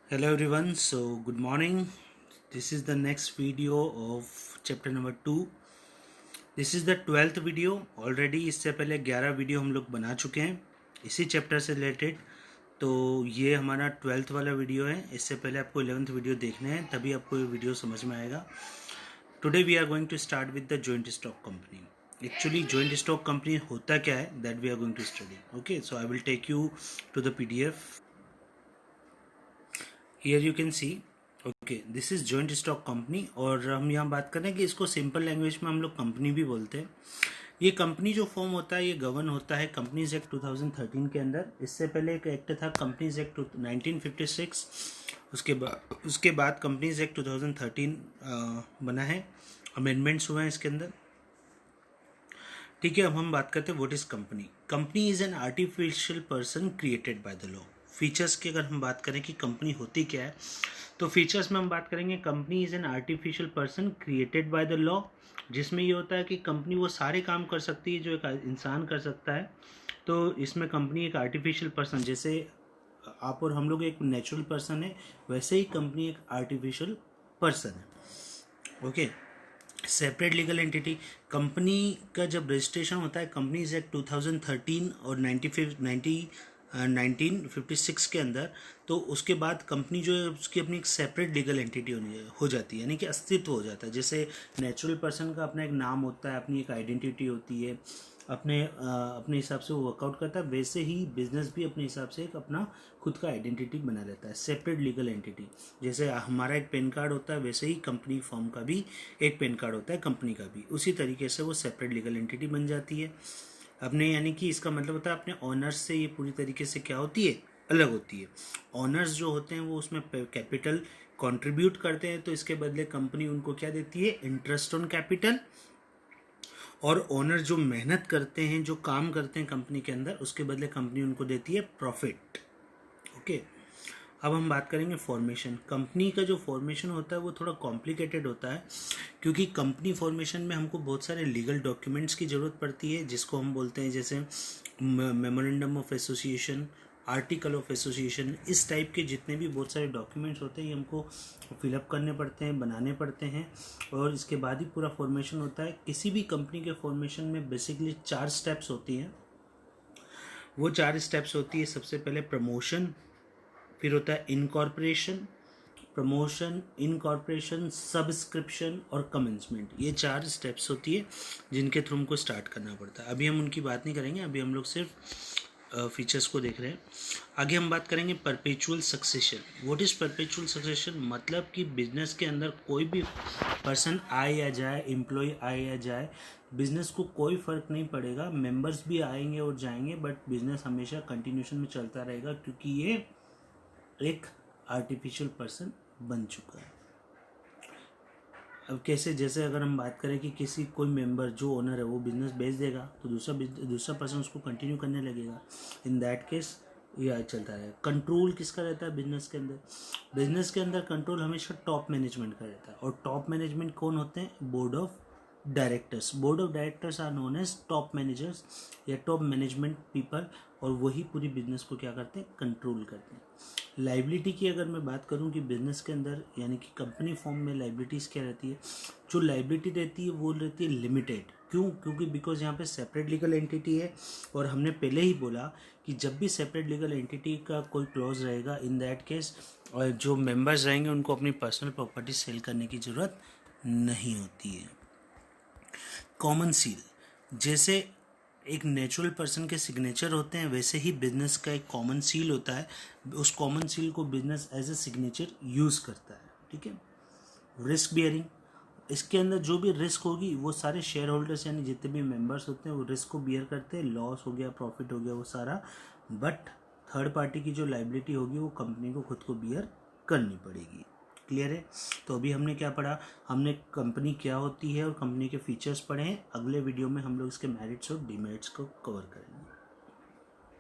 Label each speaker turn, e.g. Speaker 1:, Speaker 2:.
Speaker 1: Hello everyone, so good morning. This is the next video of chapter number 2. This is the 12th video. Already इससे पहले 11 video हम लोग बना चुके हैं इसी चैप्टर से रिलेटेड। तो ये हमारा 12th वाला वीडियो है। इससे पहले आपको 11th वीडियो देखने हैं, तभी आपको ये वीडियो समझ में आएगा। Today we are going to start with the joint stock company. Actually joint stock company होता क्या है, that we are going to study. Okay, so I will take you to the PDF. Here you can see, okay, this is joint stock company. और हम यहाँ बात करें कि इसको सिंपल लैंग्वेज में हम लोग कंपनी भी बोलते हैं। ये कंपनी जो फॉर्म होता है, ये गवर्न होता है कंपनीज एक्ट 2013 के अंदर। इससे पहले एक एक्ट था कंपनीज एक्ट 1956। उसके बाद कंपनीज एक्ट 2013 बना है, अमेंडमेंट्स हुए हैं इसके अंदर। ठीक है, अब हम बात करते हैं what is company. Company is an artificial person created by the law. Features की अगर हम बात करें कि कंपनी होती क्या है, तो फीचर्स में हम बात करेंगे company is an artificial person created by the law, जिसमें ये होता है कि कंपनी वो सारे काम कर सकती है जो एक इंसान कर सकता है। तो इसमें कंपनी एक आर्टिफिशियल पर्सन, जैसे आप और हम लोग एक नेचुरल पर्सन है, वैसे ही कंपनी एक आर्टिफिशियल पर्सन है। Okay, separate legal entity. Company का जब रजिस्ट्रेशन होता है कंपनीज एक्ट 2013 और 1956 के अंदर, तो उसके बाद कंपनी जो है उसकी अपनी एक सेपरेट लीगल एंटिटी हो जाती है, यानी कि अस्तित्व हो जाता है। जैसे नेचुरल पर्सन का अपना एक नाम होता है, अपनी एक आइडेंटिटी होती है, अपने हिसाब से वो वर्कआउट करता है, वैसे ही बिजनेस भी अपने हिसाब से एक अपना खुद का आइडेंटिटी बना लेता है, सेपरेट लीगल एंटिटी। जैसे हमारा एक पैन कार्ड होता है, वैसे ही कंपनी फॉर्म का भी एक पैन कार्ड होता है, कंपनी का भी उसी तरीके से वो सेपरेट लीगल एंटिटी बन जाती है अपने, यानी कि इसका मतलब होता है अपने ऑनर्स से ये पूरी तरीके से क्या होती है, अलग होती है। ऑनर्स जो होते हैं वो उसमें कैपिटल कंट्रीब्यूट करते हैं, तो इसके बदले कंपनी उनको क्या देती है, इंटरेस्ट ऑन कैपिटल। और ओनर जो मेहनत करते हैं, जो काम करते हैं कंपनी के अंदर, उसके बदले कंपनी उनको देती है प्रॉफिट। ओके, अब हम बात करेंगे फॉर्मेशन। कंपनी का जो फॉर्मेशन होता है वो थोड़ा कॉम्प्लिकेटेड होता है, क्योंकि कंपनी फॉर्मेशन में हमको बहुत सारे लीगल डॉक्यूमेंट्स की ज़रूरत पड़ती है, जिसको हम बोलते हैं जैसे memorandum of association, article of association. इस टाइप के जितने भी बहुत सारे डॉक्यूमेंट्स होते हैं, ये हमको फिलअप करने पड़ते हैं, बनाने पड़ते हैं, और इसके बाद ही पूरा फॉर्मेशन होता है। किसी भी कंपनी के फॉर्मेशन में बेसिकली 4 स्टेप्स होती हैं। वो 4 स्टेप्स होती है, सबसे पहले प्रमोशन, फिर होता है इनकॉर्पोरेशन, प्रमोशन, इनकॉर्पोरेशन, सब्सक्रिप्शन और कमेंसमेंट। ये 4 स्टेप्स होती है जिनके थ्रू हमको स्टार्ट करना पड़ता है। अभी हम उनकी बात नहीं करेंगे, अभी हम लोग सिर्फ फीचर्स को देख रहे हैं। आगे हम बात करेंगे perpetual succession. What is perpetual succession? मतलब कि बिजनेस के अंदर कोई भी पर्सन आए या जाए, एम्प्लॉय आए या जाए, बिजनेस को कोई फ़र्क नहीं पड़ेगा, मेंबर्स भी आएंगे और जाएंगे, बट बिजनेस हमेशा कंटिन्यूशन में चलता रहेगा, क्योंकि ये एक आर्टिफिशियल पर्सन बन चुका है। अब कैसे, जैसे अगर हम बात करें कि किसी कोई मेंबर जो ओनर है वो बिजनेस बेच देगा, तो दूसरा पर्सन उसको कंटिन्यू करने लगेगा। इन दैट केस ये चलता रहेगा। कंट्रोल किसका रहता है बिजनेस के अंदर? बिजनेस के अंदर कंट्रोल हमेशा टॉप मैनेजमेंट का रहता है। और टॉप मैनेजमेंट कौन होते हैं? Board of directors. Board of directors are known as top managers या टॉप मैनेजमेंट पीपल, और वही पूरी बिजनेस को क्या करते हैं, कंट्रोल करते हैं। लाइबिलिटी की अगर मैं बात करूं कि बिजनेस के अंदर, यानी कि कंपनी फॉर्म में लाइबिलिटीज़ क्या रहती है? जो लाइबिलिटी रहती है वो रहती है लिमिटेड। क्यों? क्योंकि बिकॉज यहाँ पे सेपरेट लीगल एंटिटी है, और हमने पहले ही बोला कि जब भी सेपरेट लीगल एंटिटी का कोई क्लॉज रहेगा, इन दैट केस और जो मेंबर्स रहेंगे उनको अपनी पर्सनल प्रॉपर्टी सेल करने की ज़रूरत नहीं होती है। कॉमन सील, जैसे एक नेचुरल पर्सन के सिग्नेचर होते हैं, वैसे ही बिजनेस का एक कॉमन सील होता है। उस कॉमन सील को business as a signature use करता है। ठीक है। रिस्क बियरिंग, इसके अंदर जो भी रिस्क होगी वो सारे शेयर होल्डर्स यानी जितने भी मेंबर्स होते हैं वो रिस्क को बियर करते हैं। लॉस हो गया, प्रॉफिट हो गया, वो सारा, बट थर्ड पार्टी की जो लाइबिलिटी होगी वो कंपनी को खुद को बियर करनी पड़ेगी। क्लियर है? तो अभी हमने क्या पढ़ा? हमने कंपनी क्या होती है और कंपनी के फीचर्स पढ़े हैं। अगले वीडियो में हम लोग इसके मेरिट्स और डिमेरिट्स को कवर करेंगे।